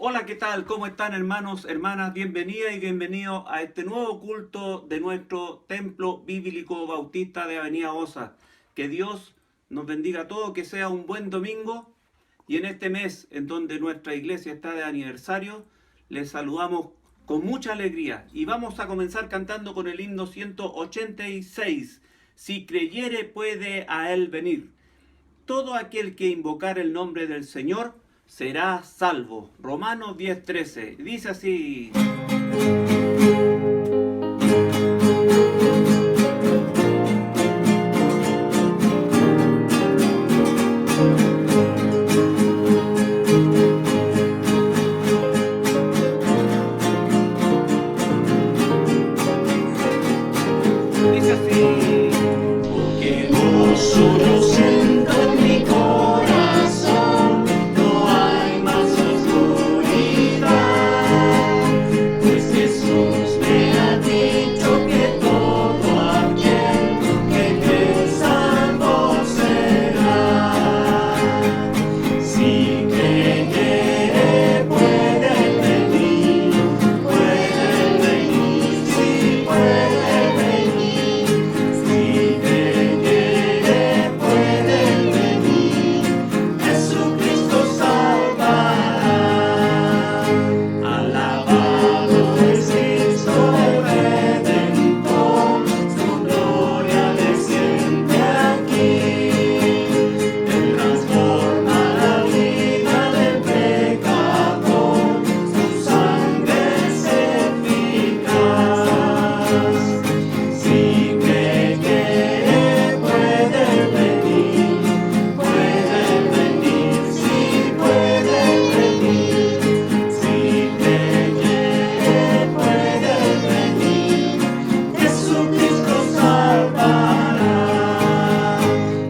Hola, ¿qué tal? ¿Cómo están, hermanos, hermanas? Bienvenidas y bienvenidos a este nuevo culto de nuestro Templo Bíblico Bautista de Avenida Osa. Que Dios nos bendiga a todos, que sea un buen domingo. Y en este mes, en donde nuestra iglesia está de aniversario, les saludamos con mucha alegría. Y vamos a comenzar cantando con el himno 186. Si creyere, puede a él venir. Todo aquel que invocar el nombre del Señor será salvo. Romanos 10:13. Dice así. Dice así. Porque vos solo siento en mi corazón, no hay más oscuridad, pues Jesús me ha dicho que todo aquel que cree salvo será. Si creyere puede venir, sí puede venir. Si creyere puede venir, Jesucristo salvará. Alabado es Cristo el Redentor, su gloria desciende aquí. Él transforma la vida del pecador, su sangre es eficaz. Si creyere puede venir, sí puede venir. Si creyere puede venir, Jesucristo salvará.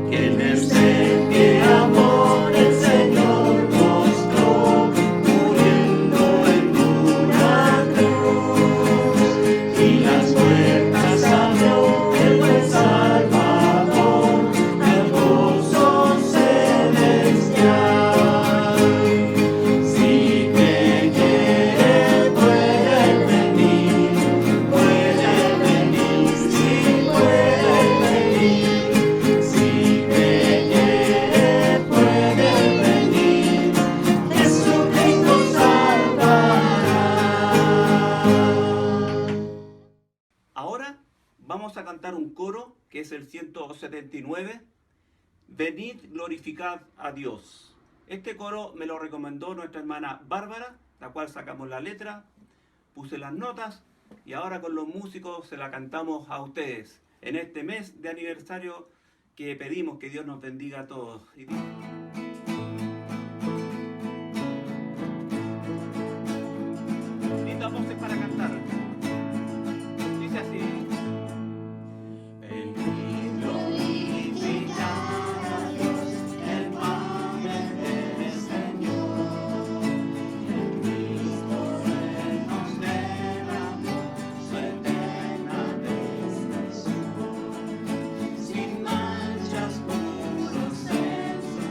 Qué merced, qué amor el Señor mostró, muriendo en una cruz, y las puertas abrió el buen Salvador al gozo celestial. Si creyere puede venir, sí puede venir. Si creyere puede venir, Jesucristo salvará. Ahora vamos a cantar un coro que es el 179. Venid, glorificad a Dios. Este coro me lo recomendó nuestra hermana Bárbara, la cual sacamos la letra, puse las notas y ahora con los músicos se la cantamos a ustedes en este mes de aniversario que pedimos que Dios nos bendiga a todos. Y dice, lindas voces para cantar. Dice así. Venid, glorificad a Dios, el Padre del Señor. En Cristo Él nos derramó su eterna desprecio. Sin manchas, puros en su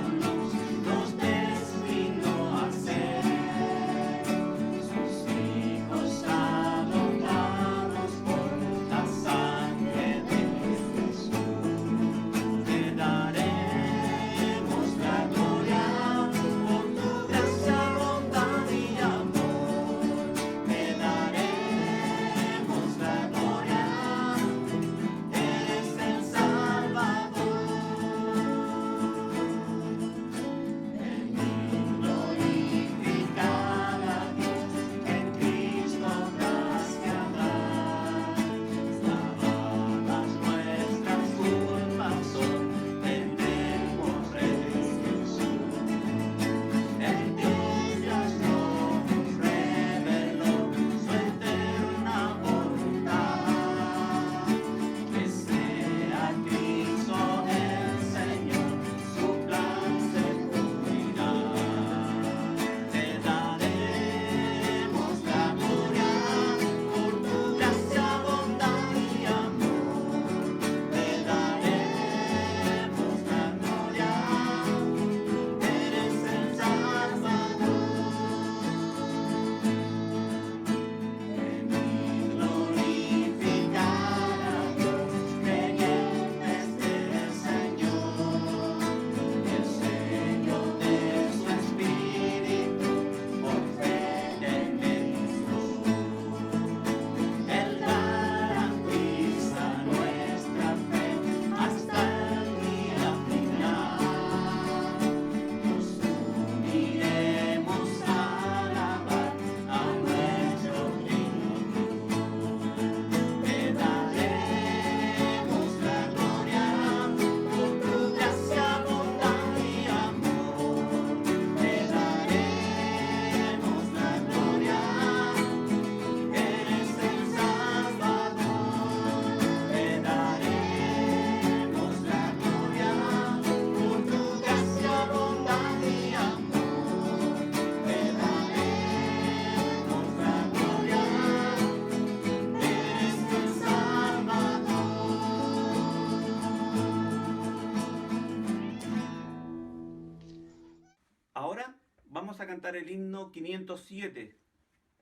Vamos a cantar el himno 507,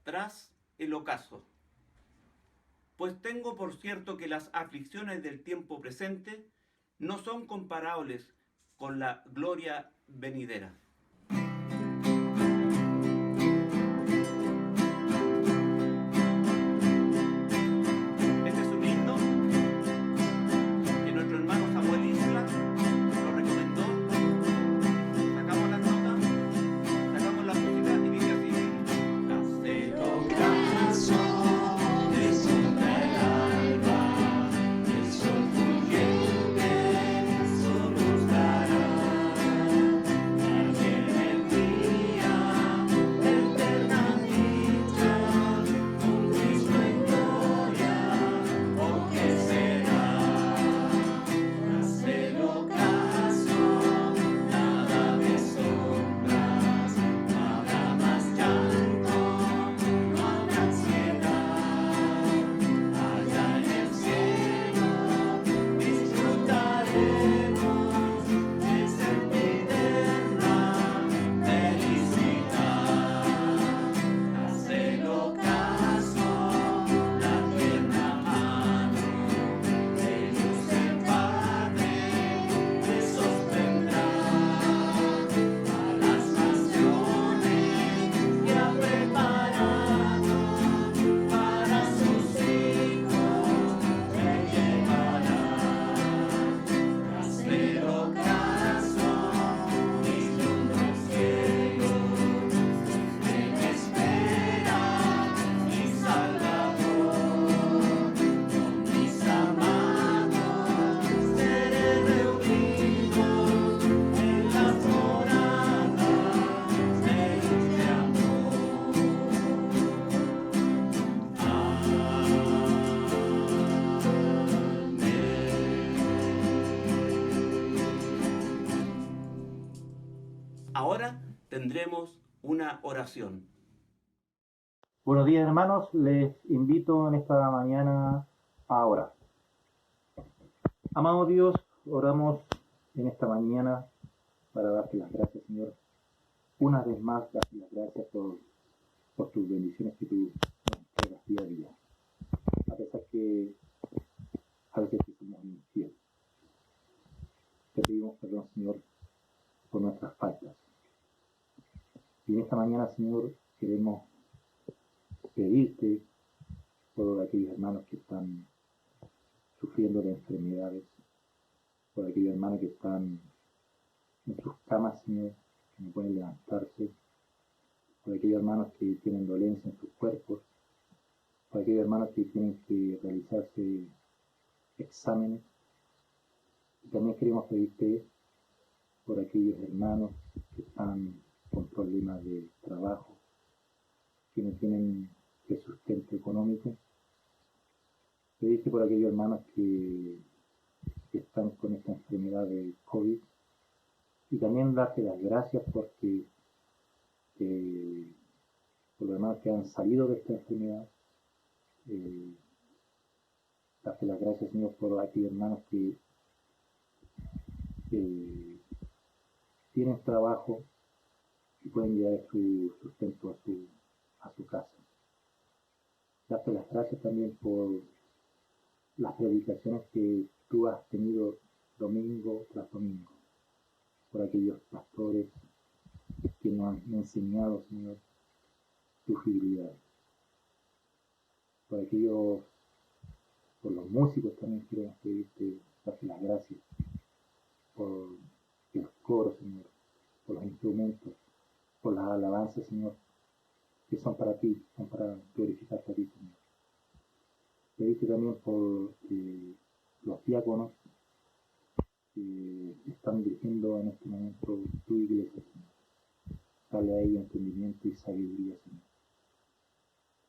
tras el ocaso. Pues tengo por cierto que las aflicciones del tiempo presente no son comparables con la gloria venidera. Este es un himno que nuestro hermano Samuel Isla lo recomendó. Sacamos las notas, sacamos la música y dice así: hace Ocaso, despunta el alba, el sol fulgente su luz dará. Arde en el día, eterna dicha, con Cristo en gloria, oh que será. Tras el ocaso, nada me sombras, no habrá más llanto, no habrá ansiedad. Allá en el cielo disfrutaremos de sempiterna felicidad. Tras el ocaso, la tierna mano de luz el Padre te sostendrá. A las naciones ya preparado para sus hijos te llevará. Tras el ocaso, vislumbro el cielo, me espera mi Salvador. Con mis amados seré reunido en las moradas de luz de amor. Ahora tendremos una oración. Buenos días, hermanos. Les invito en esta mañana a orar. Amado Dios, oramos en esta mañana para darte las gracias, Señor. Una vez más, darte las gracias por tus bendiciones que tú nos entregas día a día. A pesar que a veces que somos infieles. Te pedimos perdón, Señor, por nuestras faltas. Y en esta mañana, Señor, queremos pedirte por aquellos hermanos que están sufriendo de enfermedades, por aquellos hermanos que están en sus camas, Señor, que no pueden levantarse, por aquellos hermanos que tienen dolencia en sus cuerpos, por aquellos hermanos que tienen que realizarse exámenes. Y también queremos pedirte por aquellos hermanos que están con problemas de trabajo, que no tienen de sustento económico. Pedirte por aquellos hermanos que están con esta enfermedad de COVID, y también darte las gracias porque por los hermanos que han salido de esta enfermedad. Darte las gracias, Señor, por aquellos hermanos que tienen trabajo y pueden llevar su sustento a su casa. Darte las gracias también por las predicaciones que tú has tenido domingo tras domingo, por aquellos pastores que nos han enseñado, Señor, tu fidelidad, por los músicos también queremos pedirte, darte las gracias por los coros, Señor, por los instrumentos, por las alabanzas, Señor, que son para ti, son para glorificarte a ti, Señor. Pedirte también por los diáconos que están dirigiendo en este momento tu iglesia, Señor. Dale a ellos entendimiento y sabiduría, Señor.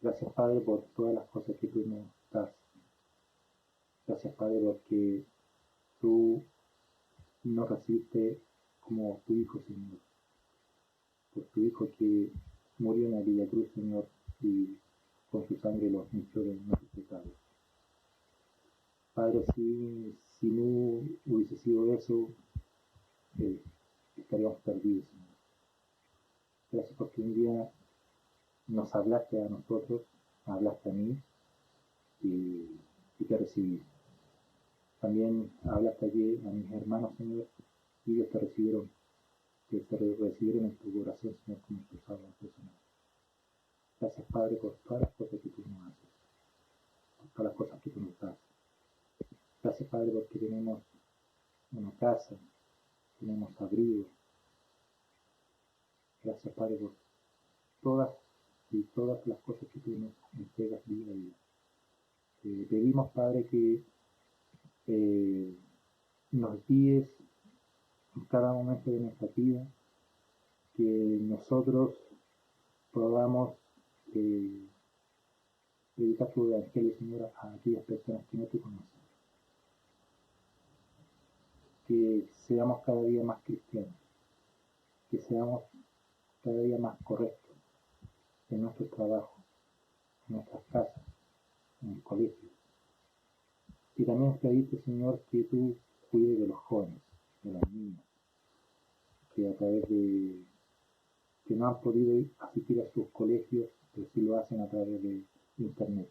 Gracias, Padre, por todas las cosas que tú nos das. Gracias, Padre, porque tú nos recibiste como tu Hijo, Señor. Por tu Hijo que murió en aquella cruz, Señor, y con su sangre los limpió de nuestros pecados. Padre, si no hubiese sido eso, estaríamos perdidos, Señor. Gracias porque un día nos hablaste a nosotros, hablaste a mí y te recibí. También hablaste allí a mis hermanos, Señor, y ellos te recibieron, que te recibieron en tu corazón, Señor, como tu salvador personal. Gracias, Padre, por todas las cosas que tú nos haces, por todas las cosas que tú nos das. Gracias, Padre, porque tenemos una casa, tenemos abrigo. Gracias, Padre, por todas las cosas que tú nos entregas día a día. Pedimos, Padre, que nos guíes en cada momento de nuestra vida, que nosotros podamos predicar tu evangelio, Señor, a aquellas personas que no te conocen. Que seamos cada día más cristianos, que seamos cada día más correctos en nuestros trabajos, en nuestras casas, en el colegio. Y también pedirte, Señor, que tú cuides de los jóvenes, de los niños, que a través de que no han podido asistir a sus colegios, pero sí lo hacen a través de internet.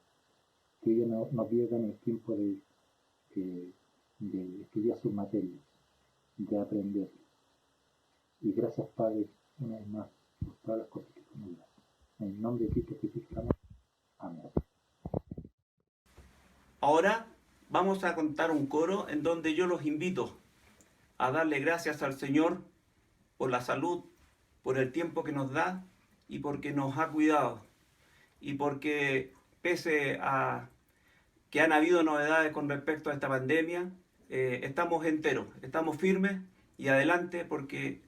Que ellos no pierdan el tiempo de estudiar sus materias, de aprender. Y gracias, Padre, una vez más, por todas las cosas que tú nos das. En el nombre de Cristo Jesús, amén. Ahora vamos a contar un coro en donde yo los invito a darle gracias al Señor por la salud, por el tiempo que nos da y porque nos ha cuidado. Y porque pese a que han habido novedades con respecto a esta pandemia, estamos enteros, estamos firmes y adelante porque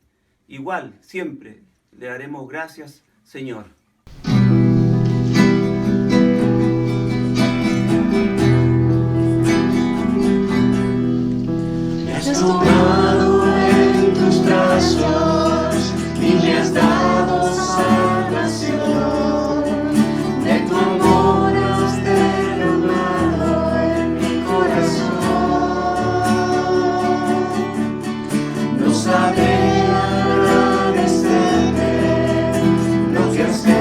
igual siempre le daremos gracias, Señor. Me has tomado en tus brazos y me has dado salvación. De tu amor has derramado en mi corazón. No sabré agradecerte lo que has hecho.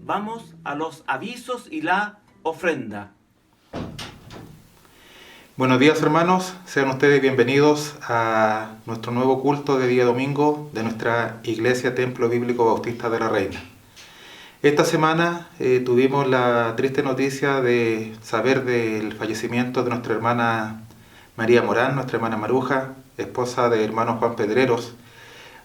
Vamos a los avisos y la ofrenda. Buenos días, hermanos, sean ustedes bienvenidos a nuestro nuevo culto de día domingo de nuestra Iglesia Templo Bíblico Bautista de la Reina. Esta semana tuvimos la triste noticia de saber del fallecimiento de nuestra hermana María Morán, nuestra hermana Maruja, esposa del hermano Juan Pedreros,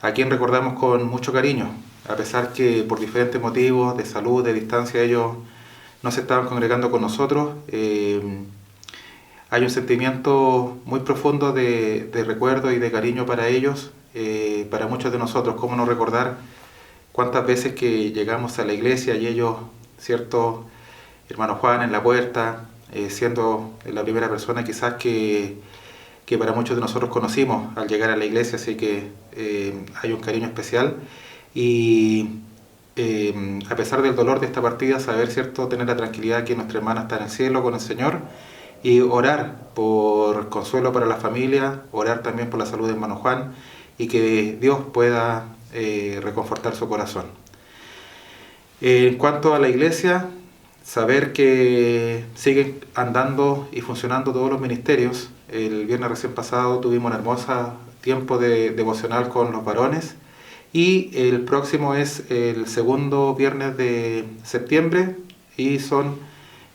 a quien recordamos con mucho cariño, a pesar que por diferentes motivos de salud, de distancia, ellos no se estaban congregando con nosotros. Hay un sentimiento muy profundo de recuerdo y de cariño para ellos, para muchos de nosotros. ¿Cómo no recordar cuántas veces que llegamos a la iglesia y ellos, cierto, hermano Juan en la puerta, siendo la primera persona quizás que para muchos de nosotros conocimos al llegar a la iglesia, así que hay un cariño especial. Y a pesar del dolor de esta partida, saber, cierto, tener la tranquilidad que nuestra hermana está en el cielo con el Señor, y orar por consuelo para la familia, orar también por la salud de hermano Juan, y que Dios pueda reconfortar su corazón. En cuanto a la iglesia, saber que siguen andando y funcionando todos los ministerios. El viernes recién pasado tuvimos un hermoso tiempo de devocional con los varones, y el próximo es el segundo viernes de septiembre, y son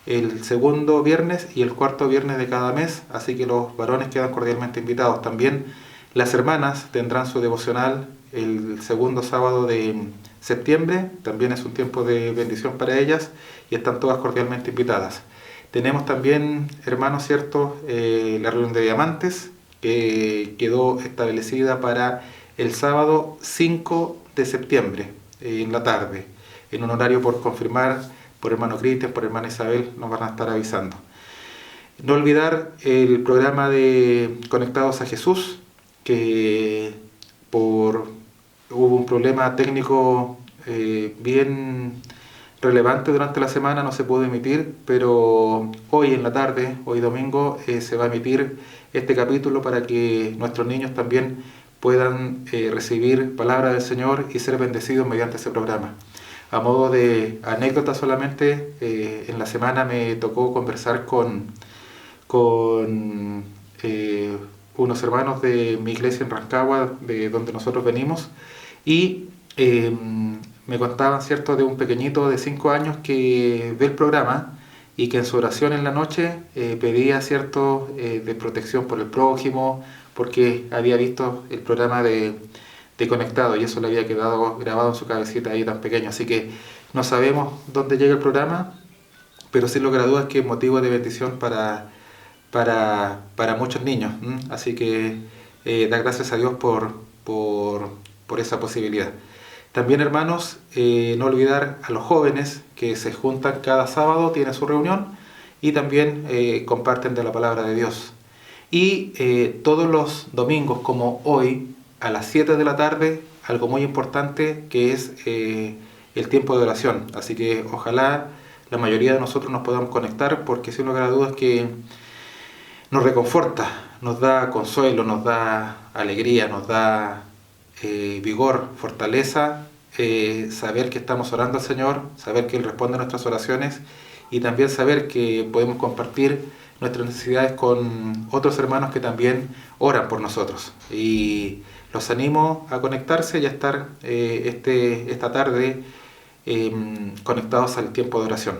el segundo viernes y el cuarto viernes de cada mes, así que los varones quedan cordialmente invitados. También las hermanas tendrán su devocional el segundo sábado de septiembre, también es un tiempo de bendición para ellas y están todas cordialmente invitadas. Tenemos también, hermanos, cierto, la reunión de diamantes que quedó establecida para el sábado 5 de septiembre en la tarde, en un horario por confirmar por hermano Cristian, por hermana Isabel, nos van a estar avisando. No olvidar el programa de Conectados a Jesús, que hubo un problema técnico bien relevante durante la semana, no se pudo emitir, pero hoy en la tarde, hoy domingo, se va a emitir este capítulo para que nuestros niños también puedan recibir palabra del Señor y ser bendecidos mediante ese programa. A modo de anécdota solamente, en la semana me tocó conversar con unos hermanos de mi iglesia en Rancagua, de donde nosotros venimos, y me contaban, cierto, de un pequeñito de 5 años que ve el programa y que en su oración en la noche pedía, cierto, de protección por el prójimo, porque había visto el programa de Conectado y eso le había quedado grabado en su cabecita ahí tan pequeño. Así que no sabemos dónde llega el programa, pero sin lugar a dudas que es motivo de bendición para muchos niños. Así que da gracias a Dios por esa posibilidad. También, hermanos, no olvidar a los jóvenes que se juntan cada sábado, tienen su reunión y también comparten de la palabra de Dios. Y todos los domingos, como hoy, a las 7 de la tarde, algo muy importante que es el tiempo de oración. Así que ojalá la mayoría de nosotros nos podamos conectar, porque sin lugar a dudas que nos reconforta, nos da consuelo, nos da alegría, nos da vigor, fortaleza, saber que estamos orando al Señor, saber que Él responde a nuestras oraciones y también saber que podemos compartir nuestras necesidades con otros hermanos que también oran por nosotros. Y los animo a conectarse y a estar esta tarde conectados al tiempo de oración.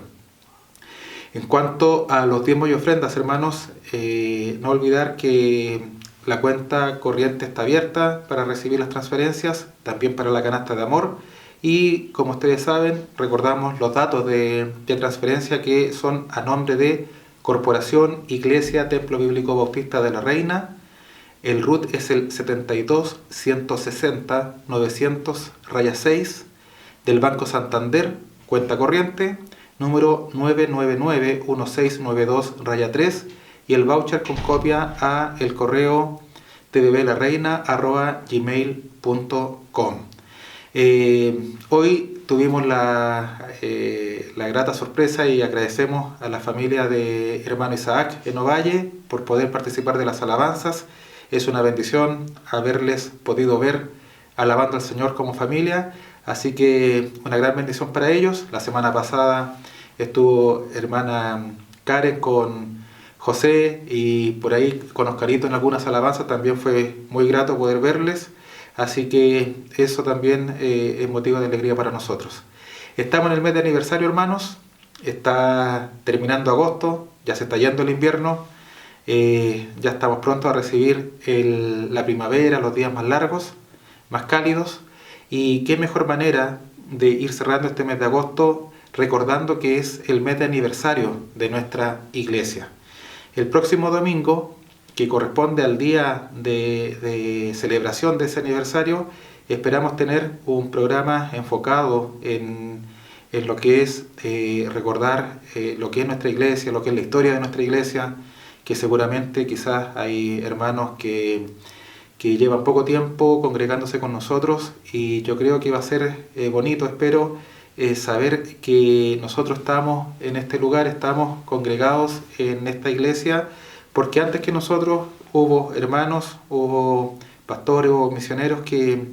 En cuanto a los diezmos y ofrendas, hermanos, no olvidar que la cuenta corriente está abierta para recibir las transferencias, también para la canasta de amor. Y como ustedes saben, recordamos los datos de transferencia que son a nombre de Corporación Iglesia Templo Bíblico Bautista de la Reina. El RUT es el 72 160 900-6 del Banco Santander, cuenta corriente, número 999-1692-3, y el voucher con copia a el correo tvblarreina@gmail.com. Hoy tuvimos la grata sorpresa y agradecemos a la familia de hermano Isaac en Ovalle por poder participar de las alabanzas. Es una bendición haberles podido ver alabando al Señor como familia, Así que una gran bendición para ellos. La semana pasada estuvo hermana Karen con José y por ahí con Oscarito en algunas alabanzas. También fue muy grato poder verles. Así que eso también es motivo de alegría para nosotros. Estamos en el mes de aniversario, hermanos. Está terminando agosto, ya se está yendo el invierno. Ya estamos prontos a recibir la primavera, los días más largos, más cálidos. Y qué mejor manera de ir cerrando este mes de agosto recordando que es el mes de aniversario de nuestra iglesia. El próximo domingo, que corresponde al día de celebración de ese aniversario, esperamos tener un programa enfocado en lo que es recordar lo que es nuestra iglesia, lo que es la historia de nuestra iglesia, que seguramente quizás hay hermanos que llevan poco tiempo congregándose con nosotros, y yo creo que va a ser bonito, espero, saber que nosotros estamos en este lugar, estamos congregados en esta iglesia, porque antes que nosotros hubo hermanos, hubo pastores, hubo misioneros que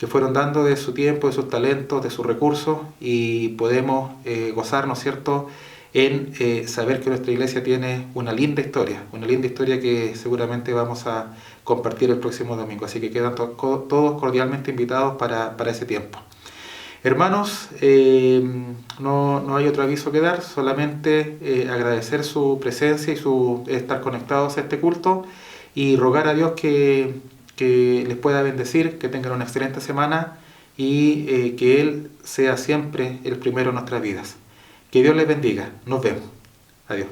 fueron dando de su tiempo, de sus talentos, de sus recursos, y podemos gozarnos, ¿cierto?, en saber que nuestra iglesia tiene una linda historia que seguramente vamos a compartir el próximo domingo. Así que quedan todos cordialmente invitados para ese tiempo. Hermanos, no hay otro aviso que dar, solamente agradecer su presencia y su estar conectados a este culto, y rogar a Dios que les pueda bendecir, que tengan una excelente semana, y que Él sea siempre el primero en nuestras vidas. Que Dios les bendiga. Nos vemos. Adiós.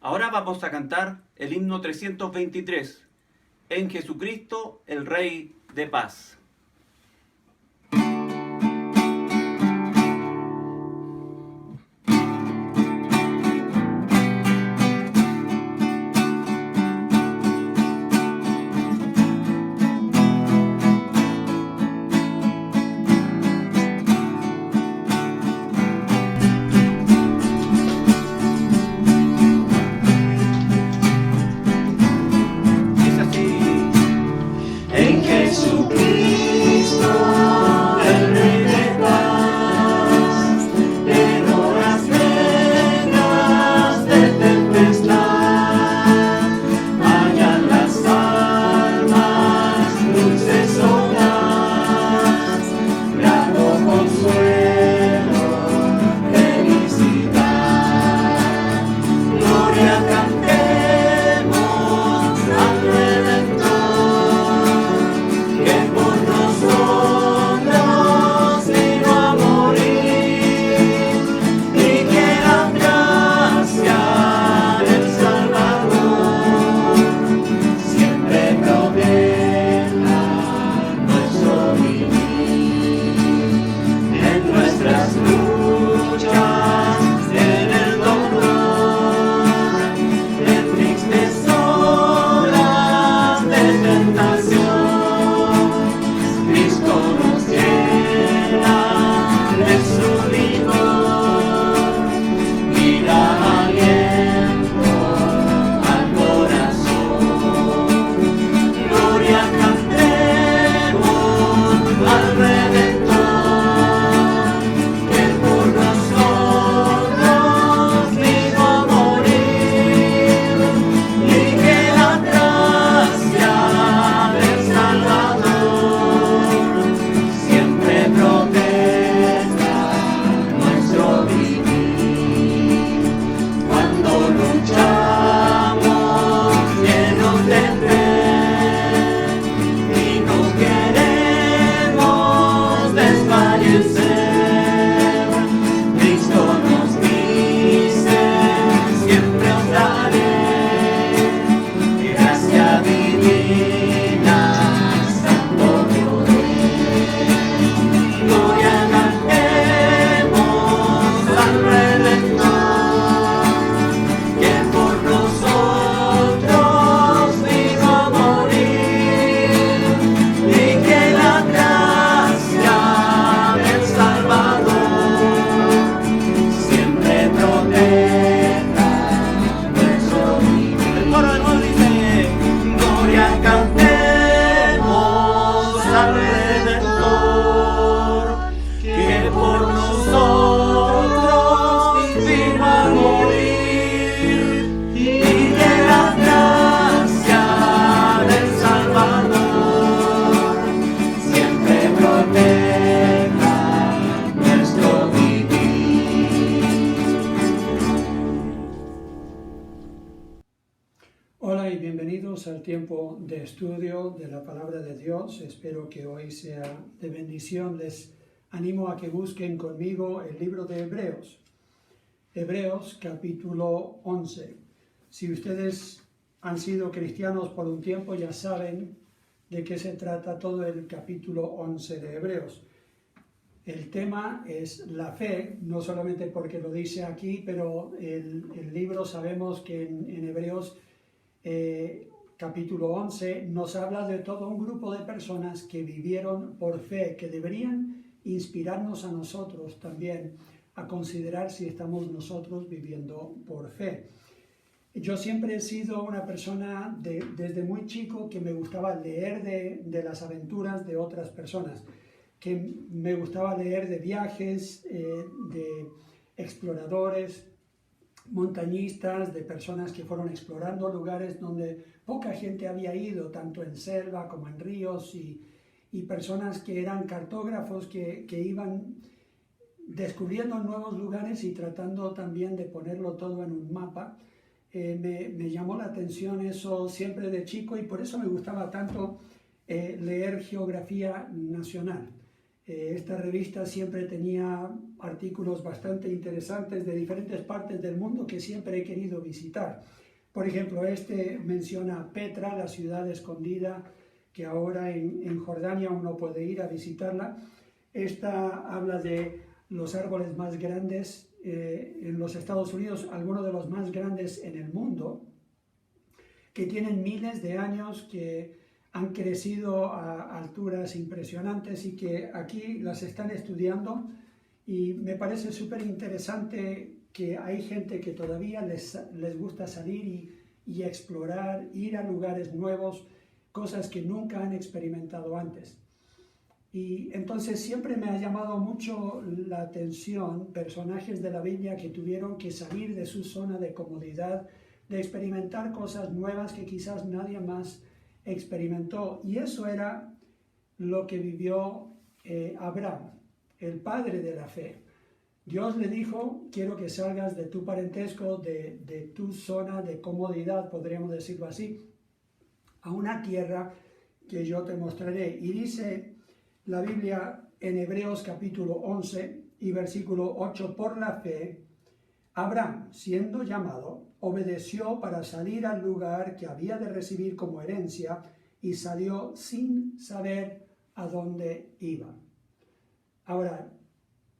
Ahora vamos a cantar el himno 323, En Jesucristo, el Rey de Paz. En Jesucristo. Hola y bienvenidos al tiempo de estudio de la Palabra de Dios. Espero que hoy sea de bendición. Les animo a que busquen conmigo el libro de Hebreos. Hebreos capítulo 11. Si ustedes han sido cristianos por un tiempo ya saben de qué se trata todo el capítulo 11 de Hebreos. El tema es la fe, no solamente porque lo dice aquí, pero el libro sabemos que en Hebreos capítulo 11 nos habla de todo un grupo de personas que vivieron por fe, que deberían inspirarnos a nosotros también a considerar si estamos nosotros viviendo por fe. Yo siempre he sido una persona desde muy chico que me gustaba leer de las aventuras de otras personas, que me gustaba leer de viajes, de exploradores, montañistas, de personas que fueron explorando lugares donde poca gente había ido, tanto en selva como en ríos, y personas que eran cartógrafos que iban descubriendo nuevos lugares y tratando también de ponerlo todo en un mapa. Me llamó la atención eso siempre de chico y por eso me gustaba tanto leer geografía nacional. Esta revista siempre tenía artículos bastante interesantes de diferentes partes del mundo que siempre he querido visitar. Por ejemplo, este menciona Petra, la ciudad escondida, que ahora en Jordania uno puede ir a visitarla. Esta habla de los árboles más grandes en los Estados Unidos, algunos de los más grandes en el mundo, que tienen miles de años, que han crecido a alturas impresionantes y que aquí las están estudiando, y me parece súper interesante que hay gente que todavía les gusta salir y explorar, ir a lugares nuevos, cosas que nunca han experimentado antes. Y entonces siempre me ha llamado mucho la atención personajes de la Biblia que tuvieron que salir de su zona de comodidad, de experimentar cosas nuevas que quizás nadie más experimentó. Y eso era lo que vivió Abraham, el padre de la fe. Dios le dijo: quiero que salgas de tu parentesco, de tu zona de comodidad, podríamos decirlo así, a una tierra que yo te mostraré. Y dice la Biblia en Hebreos capítulo 11 y versículo 8: por la fe, Abraham, siendo llamado, obedeció para salir al lugar que había de recibir como herencia, y salió sin saber a dónde iba. Ahora,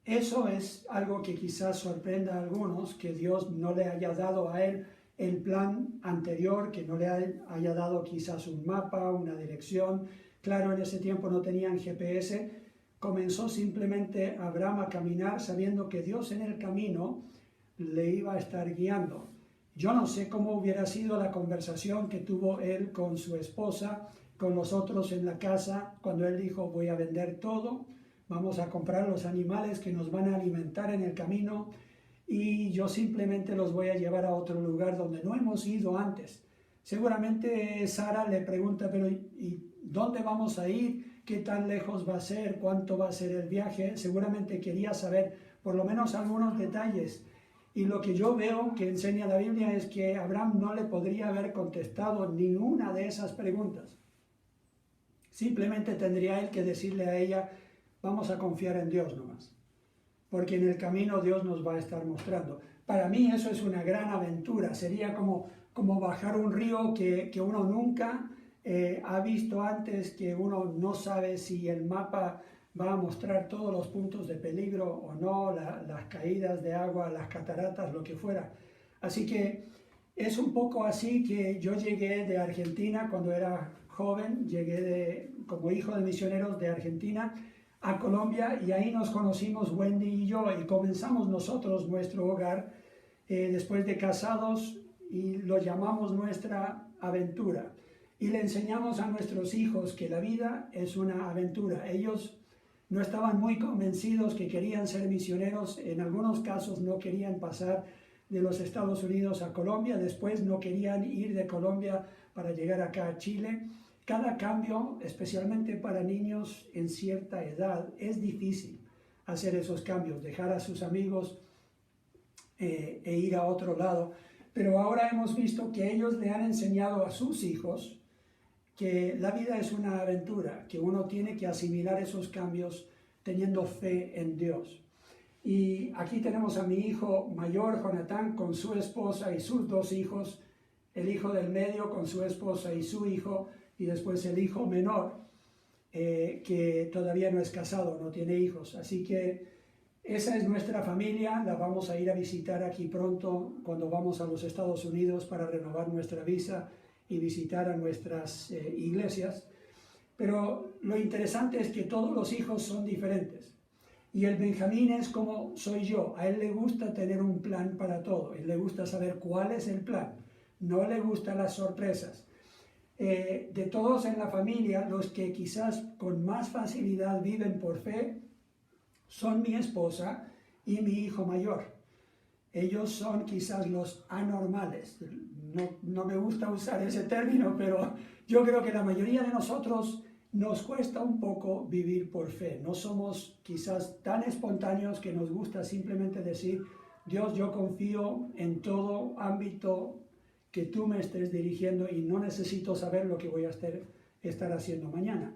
eso es algo que quizás sorprenda a algunos, que Dios no le haya dado a él el plan anterior, que no le haya dado quizás un mapa, una dirección. Claro, en ese tiempo no tenían GPS. Comenzó simplemente Abraham a caminar sabiendo que Dios en el camino le iba a estar guiando. Yo no sé cómo hubiera sido la conversación que tuvo él con su esposa, con los otros en la casa, cuando él dijo: voy a vender todo, vamos a comprar los animales que nos van a alimentar en el camino y yo simplemente los voy a llevar a otro lugar donde no hemos ido antes. Seguramente Sara le pregunta: pero ¿y dónde vamos a ir? ¿Qué tan lejos va a ser? ¿Cuánto va a ser el viaje? Seguramente quería saber por lo menos algunos detalles. Y lo que yo veo que enseña la Biblia es que Abraham no le podría haber contestado ninguna de esas preguntas. Simplemente tendría él que decirle a ella: vamos a confiar en Dios nomás, porque en el camino Dios nos va a estar mostrando. Para mí eso es una gran aventura. Sería como bajar un río que uno nunca ha visto antes, que uno no sabe si el mapa va a mostrar todos los puntos de peligro o no, las caídas de agua, las cataratas, lo que fuera. Así que es un poco así que yo llegué de Argentina cuando era joven, llegué como hijo de misioneros de Argentina a Colombia, y ahí nos conocimos Wendy y yo, y comenzamos nosotros nuestro hogar después de casados, y lo llamamos nuestra aventura. Y le enseñamos a nuestros hijos que la vida es una aventura. Ellos no estaban muy convencidos que querían ser misioneros. En algunos casos no querían pasar de los Estados Unidos a Colombia, después no querían ir de Colombia para llegar acá a Chile. Cada cambio, especialmente para niños en cierta edad, es difícil hacer esos cambios, dejar a sus amigos e ir a otro lado. pero ahora hemos visto que ellos le han enseñado a sus hijos que la vida es una aventura, que uno tiene que asimilar esos cambios teniendo fe en Dios. Y aquí tenemos a mi hijo mayor, Jonathan, con su esposa y sus 2 hijos, el hijo del medio con su esposa y su hijo, y después el hijo menor, que todavía no es casado, no tiene hijos. Así que esa es nuestra familia, la vamos a ir a visitar aquí pronto cuando vamos a los Estados Unidos para renovar nuestra visa y visitar a nuestras iglesias. Pero lo interesante es que todos los hijos son diferentes. Y el Benjamín es como soy yo, a él le gusta tener un plan para todo, él le gusta saber cuál es el plan, no le gustan las sorpresas. De todos en la familia, los que quizás con más facilidad viven por fe son mi esposa y mi hijo mayor. Ellos son quizás los anormales. No me gusta usar ese término, pero yo creo que la mayoría de nosotros nos cuesta un poco vivir por fe. No somos quizás tan espontáneos que nos gusta simplemente decir, Dios, yo confío en todo ámbito que tú me estés dirigiendo y no necesito saber lo que voy a estar haciendo mañana.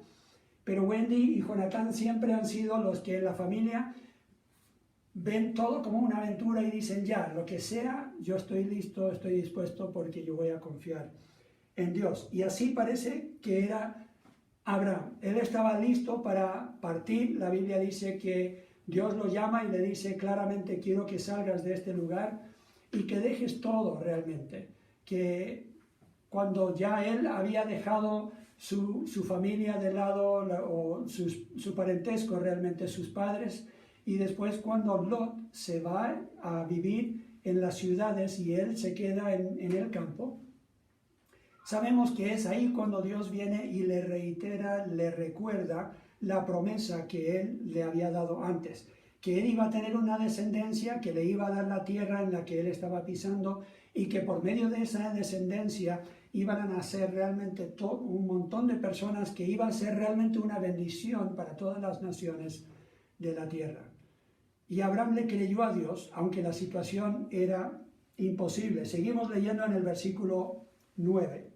Pero Wendy y Jonathan siempre han sido los que en la familia ven todo como una aventura y dicen, ya, lo que sea, yo estoy listo, estoy dispuesto porque yo voy a confiar en Dios. Y así parece que era Abraham. Él estaba listo para partir. La Biblia dice que Dios lo llama y le dice claramente, quiero que salgas de este lugar y que dejes todo realmente. Que cuando ya él había dejado su familia de lado, o su parentesco realmente, sus padres, y después cuando Lot se va a vivir en las ciudades y él se queda en el campo, sabemos que es ahí cuando Dios viene y le reitera, le recuerda la promesa que él le había dado antes, que él iba a tener una descendencia que le iba a dar la tierra en la que él estaba pisando y que por medio de esa descendencia iban a nacer realmente un montón de personas que iban a ser realmente una bendición para todas las naciones de la tierra. Y Abraham le creyó a Dios, aunque la situación era imposible. Seguimos leyendo en el versículo 9.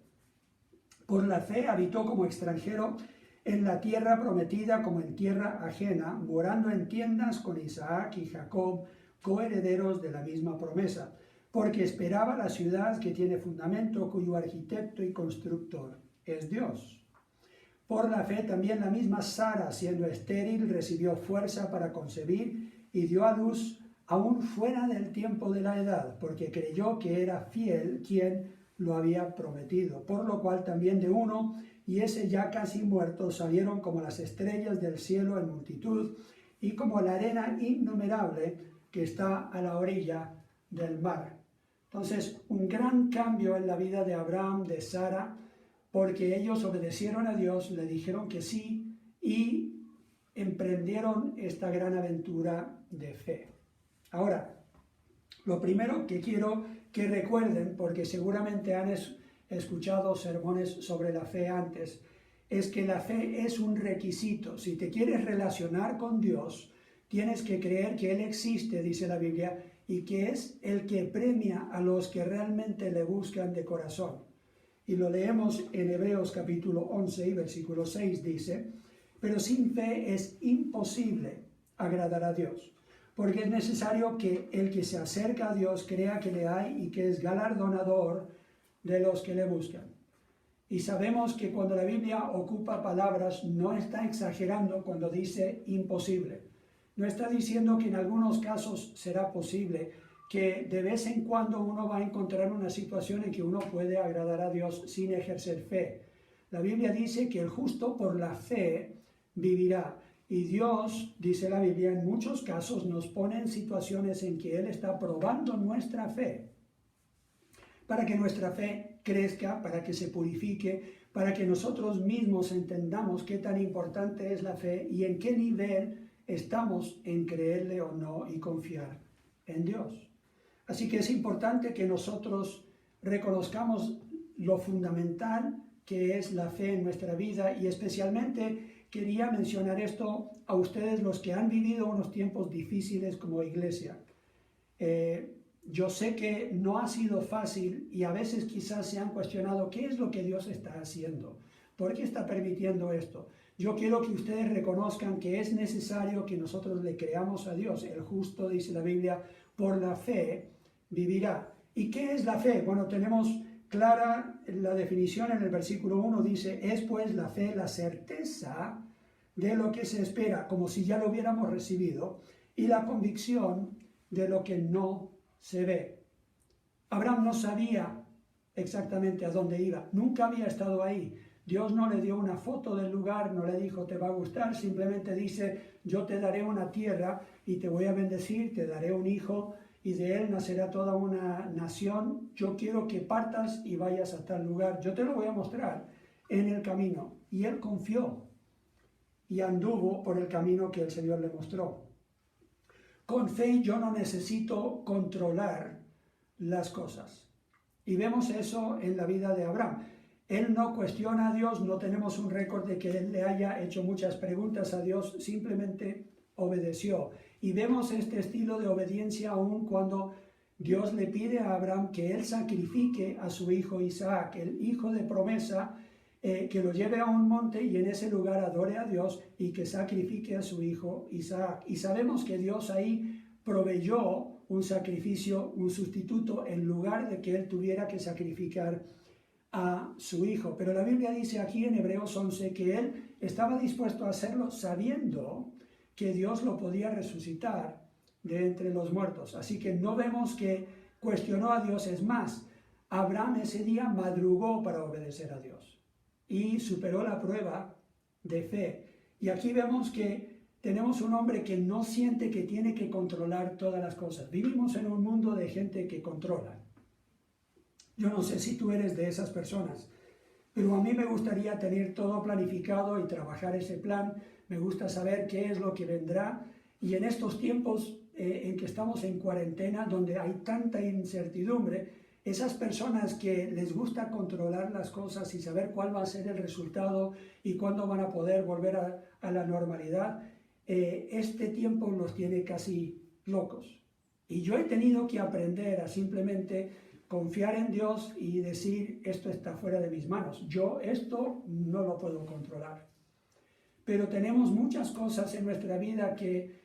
Por la fe habitó como extranjero en la tierra prometida como en tierra ajena, morando en tiendas con Isaac y Jacob, coherederos de la misma promesa, porque esperaba la ciudad que tiene fundamento, cuyo arquitecto y constructor es Dios. Por la fe también la misma Sara, siendo estéril, recibió fuerza para concebir y dio a luz aún fuera del tiempo de la edad, porque creyó que era fiel quien lo había prometido, por lo cual también de uno, y ese ya casi muerto, salieron como las estrellas del cielo en multitud, y como la arena innumerable que está a la orilla del mar. Entonces, un gran cambio en la vida de Abraham, de Sara, porque ellos obedecieron a Dios, le dijeron que sí, y emprendieron esta gran aventura de fe. Ahora, lo primero que quiero que recuerden, porque seguramente han escuchado sermones sobre la fe antes, es que la fe es un requisito. Si te quieres relacionar con Dios, tienes que creer que Él existe, dice la Biblia, y que es el que premia a los que realmente le buscan de corazón. Y lo leemos en Hebreos capítulo 11 y versículo 6, dice, pero sin fe es imposible agradar a Dios, porque es necesario que el que se acerca a Dios crea que le hay y que es galardonador de los que le buscan. Y sabemos que cuando la Biblia ocupa palabras, no está exagerando cuando dice imposible. No está diciendo que en algunos casos será posible, que de vez en cuando uno va a encontrar una situación en que uno puede agradar a Dios sin ejercer fe. La Biblia dice que el justo por la fe vivirá. Y Dios, dice la Biblia, en muchos casos nos pone en situaciones en que Él está probando nuestra fe, para que nuestra fe crezca, para que se purifique, para que nosotros mismos entendamos qué tan importante es la fe y en qué nivel estamos en creerle o no y confiar en Dios. Así que es importante que nosotros reconozcamos lo fundamental que es la fe en nuestra vida, y especialmente quería mencionar esto a ustedes los que han vivido unos tiempos difíciles como iglesia. yo sé que no ha sido fácil y a veces quizás se han cuestionado qué es lo que Dios está haciendo, por qué está permitiendo esto. Yo quiero que ustedes reconozcan que es necesario que nosotros le creamos a Dios. El justo, dice la Biblia, por la fe vivirá. ¿Y qué es la fe? Bueno, tenemos clara la definición en el versículo 1, dice, es pues la fe la certeza de lo que se espera, como si ya lo hubiéramos recibido, y la convicción de lo que no se ve. Abraham no sabía exactamente a dónde iba, nunca había estado ahí. Dios no le dio una foto del lugar, no le dijo te va a gustar, simplemente dice yo te daré una tierra y te voy a bendecir, te daré un hijo y de él nacerá toda una nación. Yo quiero que partas y vayas a tal lugar, yo te lo voy a mostrar en el camino. Y él confió y anduvo por el camino que el Señor le mostró. Con fe yo no necesito controlar las cosas. Y vemos eso en la vida de Abraham. Él no cuestiona a Dios, no tenemos un récord de que él le haya hecho muchas preguntas a Dios, simplemente obedeció. Y vemos este estilo de obediencia aún cuando Dios le pide a Abraham que él sacrifique a su hijo Isaac, el hijo de promesa, que lo lleve a un monte y en ese lugar adore a Dios y que sacrifique a su hijo Isaac. Y sabemos que Dios ahí proveyó un sacrificio, un sustituto, en lugar de que él tuviera que sacrificar a su hijo. Pero la Biblia dice aquí en Hebreos 11 que él estaba dispuesto a hacerlo sabiendo que Dios lo podía resucitar de entre los muertos. Así que no vemos que cuestionó a Dios. Es más, Abraham ese día madrugó para obedecer a Dios y superó la prueba de fe. Y aquí vemos que tenemos un hombre que no siente que tiene que controlar todas las cosas. Vivimos en un mundo de gente que controla. Yo no sé si tú eres de esas personas, pero a mí me gustaría tener todo planificado y trabajar ese plan. Me gusta saber qué es lo que vendrá. Y en estos tiempos en que estamos en cuarentena, donde hay tanta incertidumbre, esas personas que les gusta controlar las cosas y saber cuál va a ser el resultado y cuándo van a poder volver a la normalidad, este tiempo los tiene casi locos. Y yo he tenido que aprender a simplemente confiar en Dios y decir, esto está fuera de mis manos. Yo esto no lo puedo controlar. Pero tenemos muchas cosas en nuestra vida que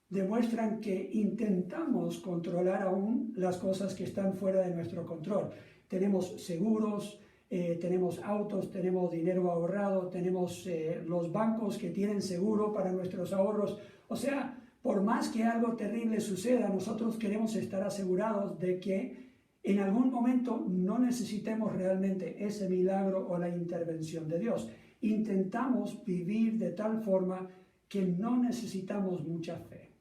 demuestran que intentamos controlar aún las cosas que están fuera de nuestro control. Tenemos seguros, tenemos autos, tenemos dinero ahorrado, tenemos los bancos que tienen seguro para nuestros ahorros. O sea, por más que algo terrible suceda, nosotros queremos estar asegurados de que en algún momento no necesitemos realmente ese milagro o la intervención de Dios. Intentamos vivir de tal forma que no necesitamos mucha fe.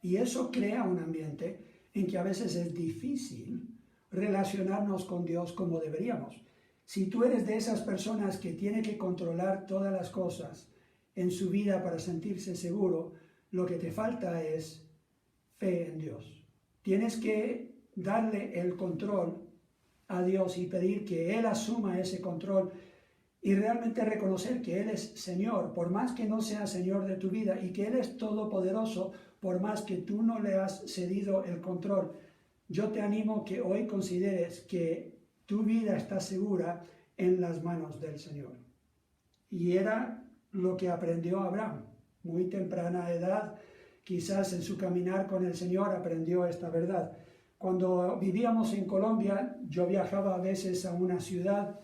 Y eso crea un ambiente en que a veces es difícil relacionarnos con Dios como deberíamos. Si tú eres de esas personas que tiene que controlar todas las cosas en su vida para sentirse seguro, lo que te falta es fe en Dios. Tienes que darle el control a Dios y pedir que Él asuma ese control y realmente reconocer que Él es Señor, por más que no sea Señor de tu vida, y que Él es todopoderoso, por más que tú no le has cedido el control. Yo te animo que hoy consideres que tu vida está segura en las manos del Señor. Y era lo que aprendió Abraham. Muy temprana edad, quizás en su caminar con el Señor aprendió esta verdad. Cuando vivíamos en Colombia, yo viajaba a veces a una ciudad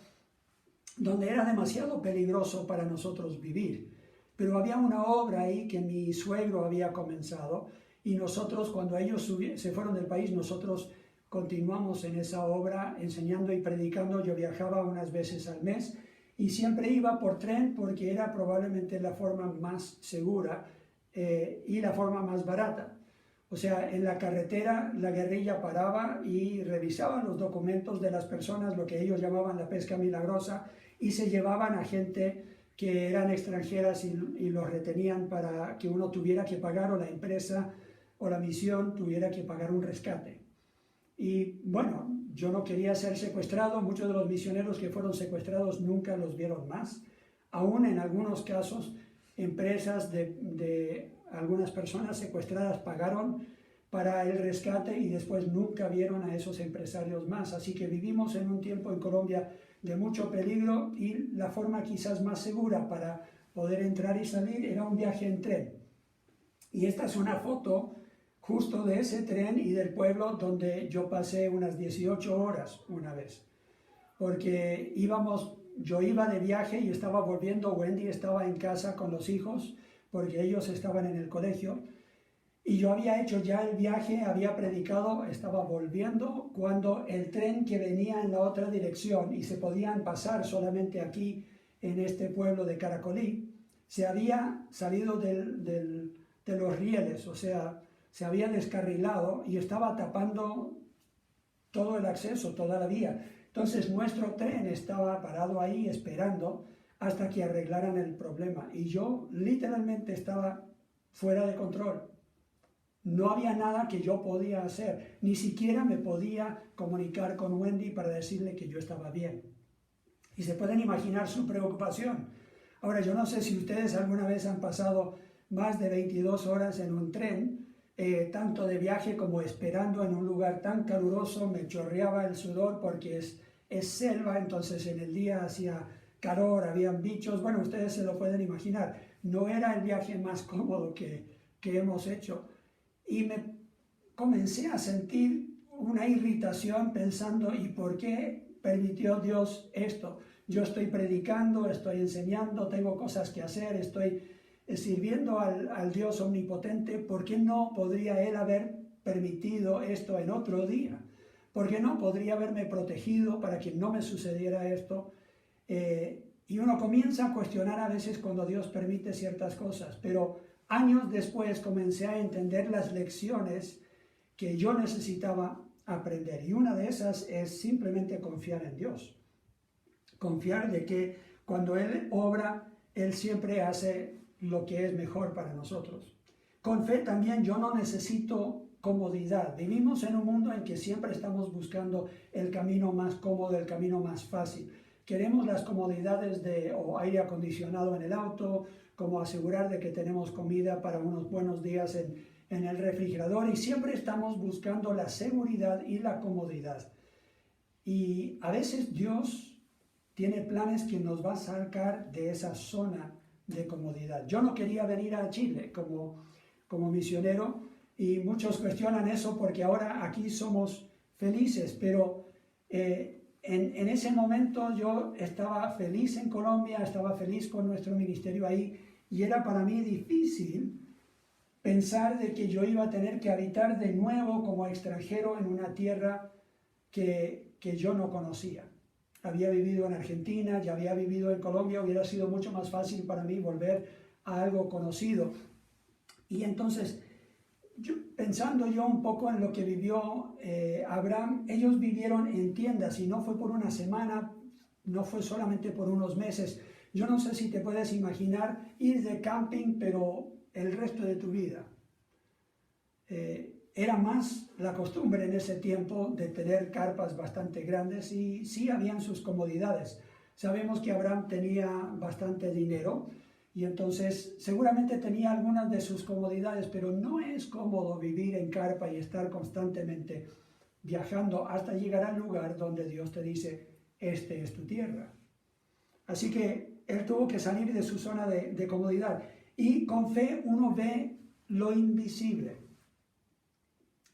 donde era demasiado peligroso para nosotros vivir. Pero había una obra ahí que mi suegro había comenzado y nosotros, cuando ellos se fueron del país, nosotros continuamos en esa obra enseñando y predicando. Yo viajaba unas veces al mes y siempre iba por tren porque era probablemente la forma más segura y la forma más barata. O sea, en la carretera la guerrilla paraba y revisaba los documentos de las personas, lo que ellos llamaban la pesca milagrosa, y se llevaban a gente que eran extranjeras y los retenían para que uno tuviera que pagar, o la empresa o la misión tuviera que pagar un rescate. Y bueno, yo no quería ser secuestrado. Muchos de los misioneros que fueron secuestrados nunca los vieron más. Aún en algunos casos, empresas de algunas personas secuestradas pagaron para el rescate y después nunca vieron a esos empresarios más. Así que vivimos en un tiempo en Colombia de mucho peligro y la forma quizás más segura para poder entrar y salir era un viaje en tren. Y esta es una foto justo de ese tren y del pueblo donde yo pasé unas 18 horas una vez. Porque yo iba de viaje y estaba volviendo, Wendy estaba en casa con los hijos porque ellos estaban en el colegio. Y yo había hecho ya el viaje, había predicado, estaba volviendo cuando el tren que venía en la otra dirección y se podían pasar solamente aquí en este pueblo de Caracolí, se había salido de los rieles, o sea, se había descarrilado y estaba tapando todo el acceso, toda la vía. Entonces nuestro tren estaba parado ahí esperando hasta que arreglaran el problema y yo literalmente estaba fuera de control. No había nada que yo podía hacer, ni siquiera me podía comunicar con Wendy para decirle que yo estaba bien. Y se pueden imaginar su preocupación. Ahora, yo no sé si ustedes alguna vez han pasado más de 22 horas en un tren, tanto de viaje como esperando en un lugar tan caluroso, me chorreaba el sudor porque es selva, entonces en el día hacía calor, habían bichos, bueno, ustedes se lo pueden imaginar. No era el viaje más cómodo que hemos hecho. Y me comencé a sentir una irritación pensando, ¿y por qué permitió Dios esto? Yo estoy predicando, estoy enseñando, tengo cosas que hacer, estoy sirviendo al Dios omnipotente. ¿Por qué no podría Él haber permitido esto en otro día? ¿Por qué no podría haberme protegido para que no me sucediera esto? Y uno comienza a cuestionar a veces cuando Dios permite ciertas cosas, pero años después comencé a entender las lecciones que yo necesitaba aprender. Y una de esas es simplemente confiar en Dios. Confiar de que cuando Él obra, Él siempre hace lo que es mejor para nosotros. Con fe también yo no necesito comodidad. Vivimos en un mundo en que siempre estamos buscando el camino más cómodo, el camino más fácil. Queremos las comodidades o aire acondicionado en el auto, como asegurar de que tenemos comida para unos buenos días en el refrigerador, y siempre estamos buscando la seguridad y la comodidad. Y a veces Dios tiene planes que nos va a sacar de esa zona de comodidad. Yo no quería venir a Chile como misionero, y muchos cuestionan eso porque ahora aquí somos felices, pero en ese momento yo estaba feliz en Colombia, estaba feliz con nuestro ministerio ahí, y era para mí difícil pensar de que yo iba a tener que habitar de nuevo como extranjero en una tierra que yo no conocía. Había vivido en Argentina, ya había vivido en Colombia, hubiera sido mucho más fácil para mí volver a algo conocido. Y entonces, pensando yo un poco en lo que vivió Abraham, ellos vivieron en tiendas y no fue por una semana, no fue solamente por unos meses. Yo no sé si te puedes imaginar ir de camping, pero el resto de tu vida. Era más la costumbre en ese tiempo de tener carpas bastante grandes y sí habían sus comodidades. Sabemos que Abraham tenía bastante dinero y entonces seguramente tenía algunas de sus comodidades, pero no es cómodo vivir en carpa y estar constantemente viajando hasta llegar al lugar donde Dios te dice, este es tu tierra. Así que él tuvo que salir de su zona de comodidad. Y con fe uno ve lo invisible.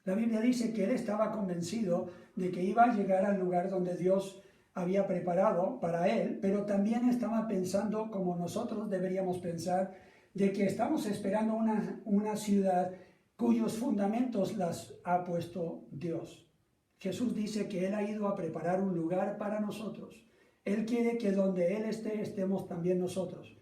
La Biblia dice que él estaba convencido de que iba a llegar al lugar donde Dios había preparado para él, pero también estaba pensando, como nosotros deberíamos pensar, de que estamos esperando una ciudad cuyos fundamentos las ha puesto Dios. Jesús dice que Él ha ido a preparar un lugar para nosotros. Él quiere que donde Él esté, estemos también nosotros.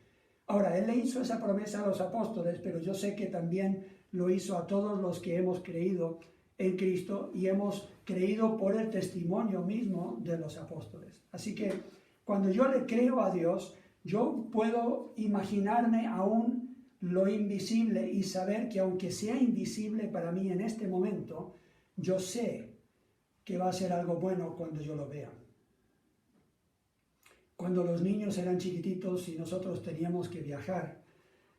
Ahora, Él le hizo esa promesa a los apóstoles, pero yo sé que también lo hizo a todos los que hemos creído en Cristo y hemos creído por el testimonio mismo de los apóstoles. Así que cuando yo le creo a Dios, yo puedo imaginarme aún lo invisible y saber que aunque sea invisible para mí en este momento, yo sé que va a ser algo bueno cuando yo lo vea. Cuando los niños eran chiquititos y nosotros teníamos que viajar,